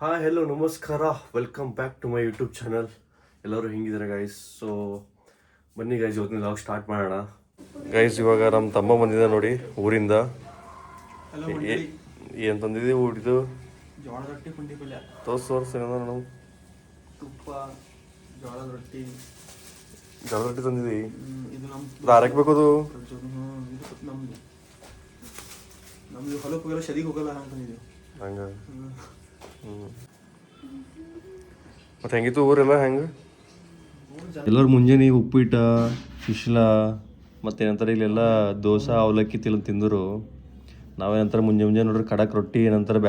Hi hello ನಮಸ್ಕಾರ, welcome back to my YouTube channel. ಎಲ್ಲರೂ ಹೆಂಗಿದ್ದಾರೆ ಗೈಸ್? ಸೊ ಬನ್ನಿ ಗೈಸ್, ಇವತ್ತಿನ ಲಾಗ್ ಸ್ಟಾರ್ಟ್ ಮಾಡೋಣ. ಗೈಸ್ ಇವಾಗ ನಮ್ಮ ತಮ್ಮ ಬಂದಿದ್ದ ನೋಡಿ ಊರಿಂದ. ಏನು ತಂದಿದ್ದೀವಿ ಊಟಿದು? ಜೋಳದ ರೊಟ್ಟಿ, ಪುಂಡಿ ಪಲ್ಯ, ತೋರ್ಸ್ ನಾವು ತುಪ್ಪ, ಜೋಳದ ರೊಟ್ಟಿ ತಂದಿದ್ದೀವಿ. ಇದು ಅದು ಹಾರಕ್ಬೇಕು. ಅದು ನಮ್ದು ಹೊಲಕ್ಕೆ ಹೋಗಲ್ಲ, ಶದಿಗೆ ಹೋಗಲ್ಲ ಅಂತಂದಿದ್ದೀವಿ. ಹಂಗ ಮತ್ತೆ ಹೆಂಗಿತ್ತು ಊರೆಲ್ಲ? ಹೆಂಗೆ ಎಲ್ಲರೂ ಮುಂಜಾನೆ ಉಪ್ಪಿಟ್ಟ, ಶಿಶ್ಲ ಮತ್ತೇನಂತಾರೆ ಇಲ್ಲೆಲ್ಲ ದೋಸೆ ಅವಲಕ್ಕಿ ತಿಂದರು. ನಾವೇನಂತಾರೆ ಮುಂಜಾನೆ ನೋಡ್ರಿ ಖಡಕ್ ರೊಟ್ಟಿ, ಏನಂತಾರೆ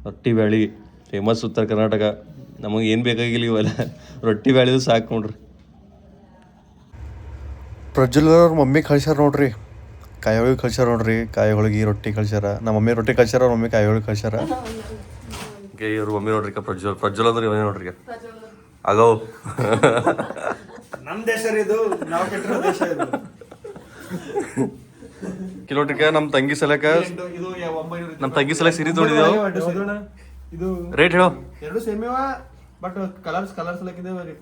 ರೊಟ್ಟಿ ಬ್ಯಾಳಿ ಫೇಮಸ್ ಉತ್ತರ ಕರ್ನಾಟಕ. ನಮಗೆ ಏನು ಬೇಕಾಗಿಲ್ಲ ಇವೆಲ್ಲ, ರೊಟ್ಟಿ ಬ್ಯಾಳಿದು ಸಾಕು ನೋಡ್ರಿ. ಪ್ರಜ್ವಲ್ ಮಮ್ಮಿ ಕಳ್ಸ್ಯಾರ ನೋಡ್ರಿ, ಕಾಯಿ ಹೋಳಿಗೆ ಕಳ್ಸ್ಯಾರ ನೋಡ್ರಿ. ಕಾಯಿ ಹೋಳಿಗೆ ರೊಟ್ಟಿ ಕಳ್ಸ್ಯಾರ. ನಮ್ಮ ಮಮ್ಮಿ ರೊಟ್ಟಿ ಕಳ್ಸ್ಯಾರ, ಅವ್ರ ಮಮ್ಮಿ ಕಾಯಿ ಹೋಳಿಗೆ ಕಳ್ಸ್ಯಾರ. ಇವ್ರ ಮಮ್ಮಿ ನೋಡ್ರಿ ಪ್ರಜ್ವಲ್ ಅಂದ್ರೆ ಇವನೇ ನೋಡ್ರಿ ಆಗೋ. ನಮ್ಮ ದೇಶ ಇದು, ನಾವು ಕೆಟ್ಟಿರೋ ದೇಶ ಇದು. ಕಿಲೋಟ್ರಿಕ ನಮ್ಮ ತಂಗಿ ಸಲಕ ಸೀರೆ ತೊಗೊಂಡಿದ್ದೇವು. ಇದು ರೇಟ್ ಹೇಳೋ. ಎರಡು ಸೇಮೇವ, ಬಟ್ ಕಲರ್ಸ್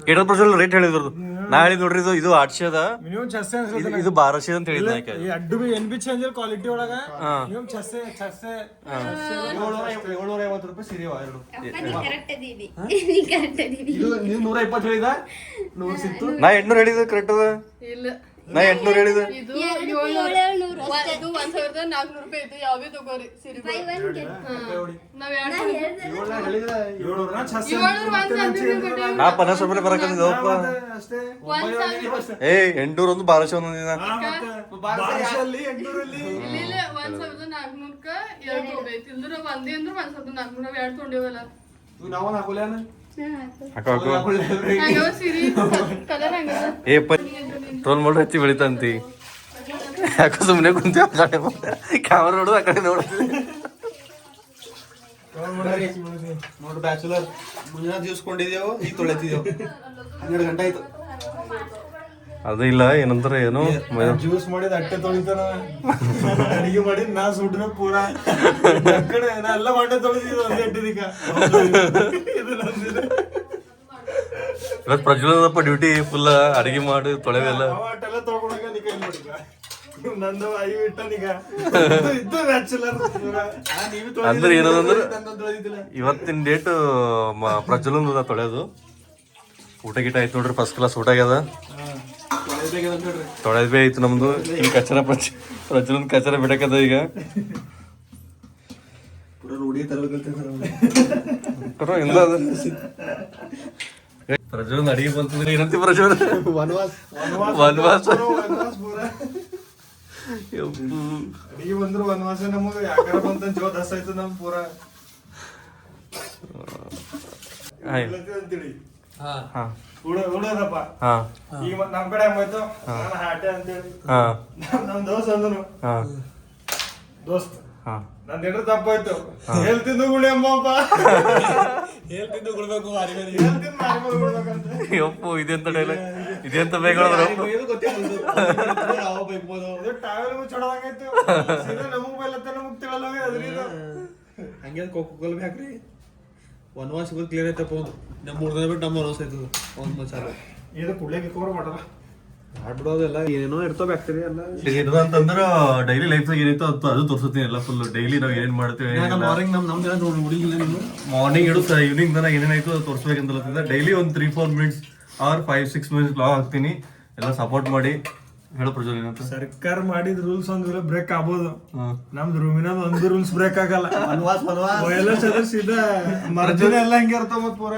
ಕೇಟಲ್ ಪ್ರಜ್ವಲ್ ರೇಟ್ ಹೇಳಿದ್ರು. ನಾ ಹೇಳಿದ್ ನೋಡ್ರಿ, ಇದು 800 ಅದ, ಮಿನಿಮಮ್ 600 ಇದು 1200 ಅಂತ ಹೇಳಿದ್ನ. ಅಡ್ಡು ಎನ್ ಬಿ ಚೇಂಜ್ ಕ್ವಾಲಿಟಿ ಒಳಗ ಮಿನಿಮಮ್ 650 ರೂಪಾಯಿ ಸೀರೆ ಎರಡು. ಇದು ನೀವು 120 ಹೇಳಿದ, 100 ಸಿಕ್ತು. ನಾ 800 ಹೇಳಿದ ಕರೆಕ್ಟ್ ಅದ. ನಾ 800 ಹೇಳಿದ. ಇದು 1400 ರೂಪಾಯಿ ಇದು. ಯಾವೇ ತಗೋರಿ ಸೀರೆ ನಾವ್ ನಾ 50 ರೂಪಾಯಿ ಬರಕಂದಿದ್ದಪ್ಪ. ಏ 800 ಒಂದು 1200 ಒಂದಿನ. 1400ಕ್ಕ ಎರಡು ತಗೋಬೇಕು. ಇಲ್ದ್ರ ಒಂದೇ ಅಂದ್ರೆ 1400 ನಾವ್ ಎರಡು ತೊಗೊಂಡೇವಲ್ಲ. ನಾವೊಂದು ಹಾಕೋಲ್ಯಾನ ಸೀರೆ ಕಲರ್ ಹಂಗದ. ಏ ಟ್ರೋಲ್ ಮಾಡ್ರಿ, ಹಚ್ಚಿ ಬೆಳಿತಂತಿ. ಯಾಕೋ ಸುಮ್ಮನೆ ಕುಂತೀವಿ, ಆ ಕಡೆ ಕ್ಯಾಮರಾ ನೋಡು, ಆ ಕಡೆ ನೋಡ್ತೀವಿ. ನೋಡ್ರಿ ಬ್ಯಾಚುಲರ್, ಮುಂಜಾನೆ ಜ್ಯೂಸ್ಕೊಂಡಿದ್ದೇವು, ಈಗ ತೊಳೆತಿದ್ದೇವು. 12 ಗಂಟೆ ಆಯ್ತು. ಅದು ಇಲ್ಲ ಏನಂತಾರೆ ಏನೋ ಜ್ಯೂಸ್ ಮಾಡಿದ ಅಟ್ಟೆ ತೊಳಿತಾನ, ಅಡಿಗೆ ಮಾಡಿದ್ ನಾ ಸುಡ್ರೆ ಪೂರಾ ಕಡೆ ನಾ ಎಲ್ಲ ಮಂಡೆ ತೊಳಿತಿದ್ದೆ ಒಂದೇ ಅಡ್ಡಿದೀಗ. ಇವತ್ತು ಪ್ರಜ್ವಲದಪ್ಪ ಡ್ಯೂಟಿ ಫುಲ್, ಅಡಿಗೆ ಮಾಡಿ ತೊಳೆವೆಲ್ಲ ಅಟ್ಟೆಲ್ಲ ತೊಳ್ಕೊಳಕ ನೀ ಕೈ ಮಾಡಿಕ ನಂದು ಐ ಇಟ್ಟನೀಗ. ಇದ್ದು ಬ್ಯಾಚುಲರ್ ಅಂದ್ರೆ ಏನಂದ್ರೆ ಇವತ್ತಿನ ಡೇಟ್ ಪ್ರಜ್ವಲದ ತೊಳೆಯೋದು. ಊಟ ಗೀಟ ಆಯ್ತು ನೋಡ್ರಿ, ಫಸ್ಟ್ ಕ್ಲಾಸ್ ಊಟ ಆಗ್ಯದ. ತೊಳೆದ್ ಬಿ ಆಯ್ತು ನಮ್ದು. ಈಗ ಕಚರ ಪ್ರಜ್ವಲನ್ ಕಚರ ಬಿಡಕದ ಈಗ. ಪ್ರಜ್ವಲನ್ ಅಡಿಗೆ ಬಂತಂದ್ರೆ ಏನಂತಿ ಪ್ರಜ್ವಲ್? ವನವಾಸ. ಅಡಿಗೆ ಬಂದ್ರು ವನವಾಸ ನಮಗ. ಯಾಕಾರ ಬಂತ ಜೋತ್ ಹಸಾಯ್ತು ನಮ್ ಪೂರ ಅಂತೇಳಿ. ಉಡೋದಪ್ಪ ಈಗ ನಮ್ ಕಡೆ ಹೆಂಗಾಯ್ತು, ನಾನು ಹಾಟೆ ಅಂತೇಳಿ ನಮ್ ದೋಸ್ತ್ ಅಂದನು. ದೋಸ್ತ್ ನಂದ್ ಹೆಂಡ್ರ ತಪ್ಪಾಯ್ತು, ಹೇಳ್ತಿದ್ದು ಗುಳಿ ಅಂಬಪ್ಪ, ಹೇಳ್ತಿದ್ದು ಗುಳ್ಬೇಕು, ಯಪ್ಪು ಇದೆಂತ ಡೈಲಾಗ್, ಇದೆಂತ ಬೇಕಂದ್ರೆ ಟ್ರಾವೆಲ್ ಮುಚ್ಚೋಡಂಗಾಯ್ತು. ನಮಗ್ ಬೈಲತ್ತ ನಮಗ್ ತಿಳಲ್ಲ ಅದ್ರಿಂದ ಹಂಗೆ ಕೊಲ್ ಬ್ಯಾಕ್ರಿ. ವನವಾಸ ಕ್ಲಿಯರ್ ಆಯ್ತಪ್ಪ. ನಮ್ಮ 3 ದಿನ ಬಿಟ್ಟು ನಮ್ಮ ವನವಾಸ ಆಯ್ತದ. ಒಂದ್ ಮಸಾಲ ಇದು ಕುಡ್ಲೇಗೆ ಕವರ್ ಮಾಡಲ್ಲ, ಮಾಡ್ಬಿಡೋದೆಲ್ಲ ಏನೇನೋ ಇರ್ತಾವ ಬ್ಯಾಕ್ಟೀರಿಯಾ ಎಲ್ಲ. ಅಂತಂದ್ರ ಡೈಲಿ ಲೈಫ್ ಏನಿತ್ತು ಅದು ತೋರಿಸ್ತೀನಿ ಎಲ್ಲ ಫುಲ್. ಡೈಲಿ ನಾವ್ ಏನೇನ್ ಮಾಡ್ತೀವಿ, ಮಾರ್ನಿಂಗ್ ಹಿಡಿದು ಈವ್ನಿಂಗ್ ತನಕ ಏನೇನಾಯ್ತು ಅದು ತೋರಿಸ್ಬೇಕಂತ. ಡೈಲಿ ಒಂದು 3-4 ಮಿನಿಟ್ಸ್ ಆರ್ 5-6 ಮಿನಿಟ್ಸ್ ಲಾಗ್ ಹಾಕ್ತೀನಿ. ಎಲ್ಲ ಸಪೋರ್ಟ್ ಮಾಡಿ ಹೇಳೋ ಪ್ರಜ್ವಲ್ ಏನಂತ. ಸರ್ಕಾರ ಮಾಡಿದ ರೂಲ್ಸ್ ಒಂದು ಬ್ರೇಕ್ ಆಗ್ಬೋದು, ನಮ್ದು ರೂಮಿನ ಒಂದು ರೂಲ್ಸ್ ಬ್ರೇಕ್ ಆಗಲ್ಲ. ಎಲ್ಲ ಸೀದಾ ಮರ್ಜಿನ ಎಲ್ಲ ಹಿಂಗೆ ಇರ್ತಾವ ಮತ್ ಪೂರ.